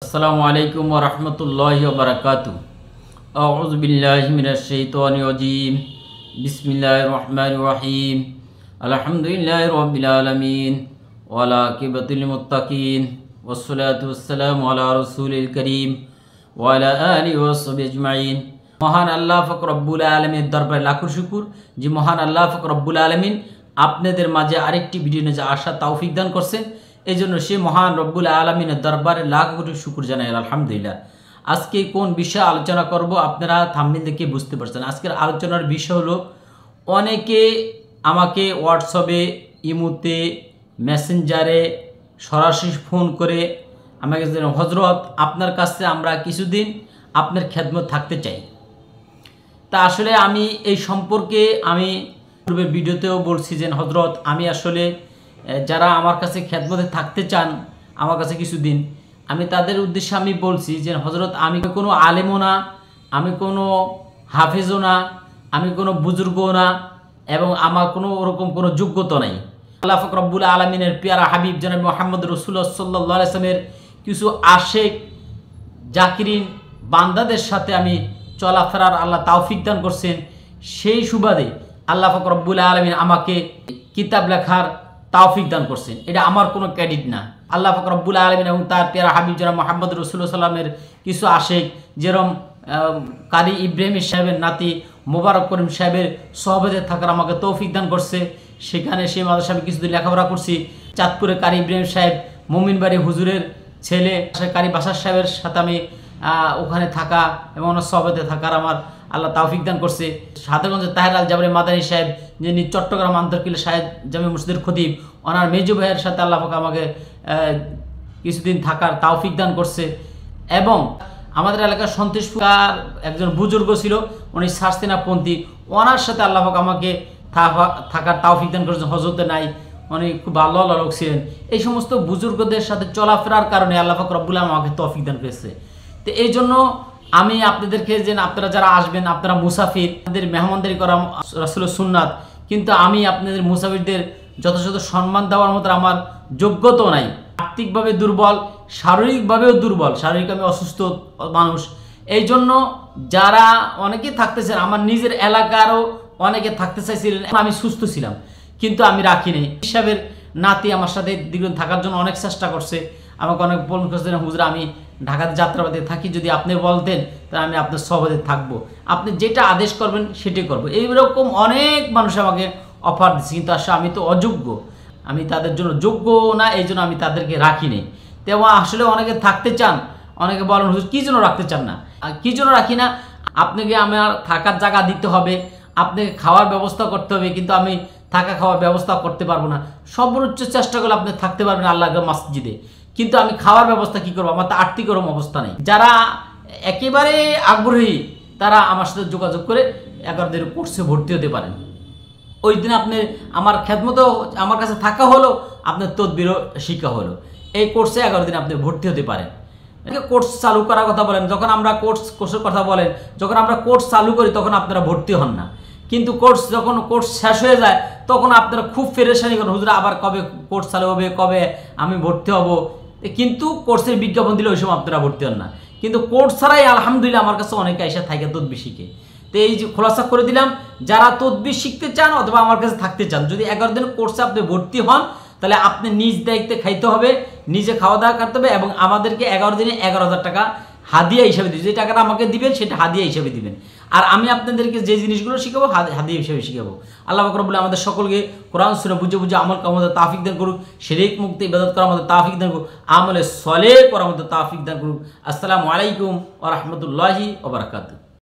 আসসালামু আলাইকুম ওয়া রাহমাতুল্লাহি ওয়া বারাকাতুহু। আউযু বিল্লাহি মিনাশ শাইতানির রাজীম। বিসমিল্লাহির রহমানির রহিম। আলহামদুলিল্লাহি রাব্বিল আলামিন ওয়া আলা আকিবাতিল মুত্তাকিন ওয়াসসালাতু ওয়াসসালামু আলা রাসূলিল কারীম ওয়া আলা আলিহি ওয়া সাহবিহি আজমাইন। মহান আল্লাহ পাক রব্বুল আলামিনের দরবারে লাখো শুকর যে মহান আল্লাহ পাক রব্বুল আলামিন আপনাদের মাঝে আরেকটি ভিডিও নিয়ে আসার তৌফিক দান করছেন। এই জন্য সে মহান রব্বুল আলমিনের দরবারে লাখ কোটি শুকর জানাই আলহামদুলিল্লাহ। আজকে কোন বিষয়ে আলোচনা করব আপনারা থাম্বনেল দেখে বুঝতে পারছেন। আজকের আলোচনার বিষয় হলো, অনেকে আমাকে হোয়াটসঅ্যাপে, ইমোতে, মেসেঞ্জারে সরাসরি ফোন করে আমাকে হজরত আপনার কাছে আমরা কিছুদিন আপনার খেদমত থাকতে চাই। তা আসলে আমি এই সম্পর্কে আমি পূর্বের ভিডিওতেও বলছি যে হজরত আমি আসলে যারা আমার কাছে খেদমতে থাকতে চান আমার কাছে কিছুদিন, আমি তাদের উদ্দেশ্যে আমি বলছি যে হজরত আমি কোনো আলেমও না, আমি কোনো হাফেজও না, আমি কোনো বুজুর্গও না, এবং আমার কোনো ওরকম কোনো যোগ্যতা নাই। আল্লাহ পাক রব্বুল আলামিনের পেয়ারা হাবিব জনাব মুহাম্মদ রাসূলুল্লাহ সাল্লাল্লাহু আলাইহি ওয়াসাল্লামের কিছু আশেক জাকিরিন বান্দাদের সাথে আমি চলাফেরার আল্লাহ তৌফিক দান করছেন। সেই সুবাদে আল্লাহ পাক রব্বুল আলামিন আমাকে কিতাব লেখার তৌফিক দান করছেন। এটা আমার কোনো ক্রেডিট না। আল্লাহ পাক রব্বুল আলামিন এবং তার পেয়ারা হাবিব জনাব মুহাম্মদ রাসূলুল্লাহ সাল্লামের কিছু আশেক, যেরকম কারি ইব্রাহিম সাহেবের নাতি মোবারক করিম সাহেবের সহবতে থাকার আমাকে তৌফিক দান করছে। সেখানে সেই মাদ্রাসায় আমি কিছুদিন লেখাপড়া করছি। চাঁদপুরে কারি ইব্রাহিম সাহেব মোমিনবাড়ি হুজুরের ছেলে কারি বাসার সাহেবের সাথে আমি ওখানে থাকা এবং ওনার সহবতে থাকার আমার আল্লাহ তৌফিক দান করছে। সাদেগঞ্জের তাহের আল জাবরে মাদানী সাহেব, যিনি চট্টগ্রাম আন্তর্কিল্লা সাহেব জামে মসজিদের খতিব, ওনার মেজু ভাইয়ের সাথে আল্লাহ পাক আমাকে কিছুদিন থাকার তৌফিক দান করছে। এবং আমাদের এলাকার সন্তোষপুর একজন বুজুর্গ ছিল, উনি সারসিনাপন্থী, ওনার সাথে আল্লাহ পাক আমাকে থাকার তৌফিক দান করেছেন। হজরতে নাই, উনি খুব ভালো লোক ছিলেন। এই সমস্ত বুজুর্গদের সাথে চলাফেরার কারণে আল্লাহ পাক রব্বুল আলামিন আমাকে তৌফিক দান করেছে। তো এই জন্য আমি আপনাদেরকে যে আপনারা যারা আসবেন, আপনারা মুসাফির, আপনাদের মেহমানদারি করা রাসূলের সুন্নাত, কিন্তু আমি আপনাদের মুসাফিরদের যথাযথ সম্মান দেওয়ার মতো আমার যোগ্যতাও নাই। আর্থিকভাবে দুর্বল, শারীরিকভাবেও দুর্বল, শারীরিক আমি অসুস্থ মানুষ। এই জন্য যারা অনেকে থাকতেছেন, আমার নিজের এলাকারও অনেকে থাকতে চাইছিলেন, আমি সুস্থ ছিলাম কিন্তু আমি রাখিনি। হিসাবের নাতি আমার সাথে দীর্ঘদিন থাকার জন্য অনেক চেষ্টা করছে, আমাকে অনেক ফোন করছেন, হুজুর আমি ঢাকাতে যাত্রাবাদে থাকি, যদি আপনি বলতেন তাহলে আমি আপনার সহবাদে থাকবো, আপনি যেটা আদেশ করবেন সেটাই করবো। এইরকম অনেক মানুষ আমাকে অফার দিচ্ছে, কিন্তু আসলে আমি তো অযোগ্য, আমি তাদের জন্য যোগ্য না, এই জন্য আমি তাদেরকে রাখিনি। তেমন আসলে অনেকে থাকতে চান, অনেকে বলেন হুজুর কী জন্য রাখতে চান না। কী জন্য রাখি না, আপনাকে আমার থাকার জায়গা দিতে হবে, আপনাকে খাওয়ার ব্যবস্থা করতে হবে, কিন্তু আমি থাকা খাওয়ার ব্যবস্থা করতে পারবো না। সর্বোচ্চ চেষ্টা করলে আপনি থাকতে পারবেন আল্লাহর মসজিদে, কিন্তু আমি খাওয়ার ব্যবস্থা কি করবো, আমার তো আর্থিক ওরকম অবস্থা নেই। যারা একেবারে আগ্রহী তারা আমার সাথে যোগাযোগ করে 11 দিনের কোর্সে ভর্তি হতে পারেন। ওই দিন আপনি আমার খেদমতও আমার কাছে থাকা হলো, আপনার তদবিরও শিক্ষা হলো। এই কোর্সে 11 দিন আপনি ভর্তি হতে পারেন। কোর্স চালু করার কথা বলেন, যখন আমরা কোর্সের কথা বলেন, যখন আমরা কোর্স চালু করি তখন আপনারা ভর্তি হন না, কিন্তু যখন কোর্স শেষ হয়ে যায় তখন আপনারা খুব পেরেশানি করেন, হুজুর আবার কবে কোর্স চালু হবে, কবে আমি ভর্তি হব। কিন্তু কোর্সের বিজ্ঞাপন দিলে ওই সময় আপনারা ভর্তি হন না। কিন্তু কোর্স ছাড়াই আলহামদুলিল্লাহ আমার কাছে অনেকে এসে থাকে তদবির শিখে। তো এই যে খোলাসা করে দিলাম, যারা তদবির শিখতে চান অথবা আমার কাছে থাকতে চান, যদি 11 দিনের কোর্সে আপনি ভর্তি হন তাহলে আপনি নিজ দায়িত্বে খাইতে হবে, নিজে খাওয়া দাওয়া করতে হবে, এবং আমাদেরকে 11 দিনে 11,000 টাকা হাদিয়া হিসাবে দিবেন। যে টাকাটা আমাকে দিবেন সেটা হাদিয়া হিসাবে দিবেন, আর আমি আপনাদেরকে যে জিনিসগুলো শিখাবো হাদিয়া হিসাবে শিখাবো। আল্লাহ পাক রব্বুল আমাদের সকলকে কোরআন সুন্নাহ বুঝে বুঝে আমল করার মধ্যে তৌফিক দান করুক, শিরক মুক্ত ইবাদত করার মধ্যে তৌফিক দান করুক, আমলে সলেহ করার মধ্যে তৌফিক দান করুক। আসসালামু আলাইকুম ওয়া রাহমাতুল্লাহি ওয়া বারাকাতুহু।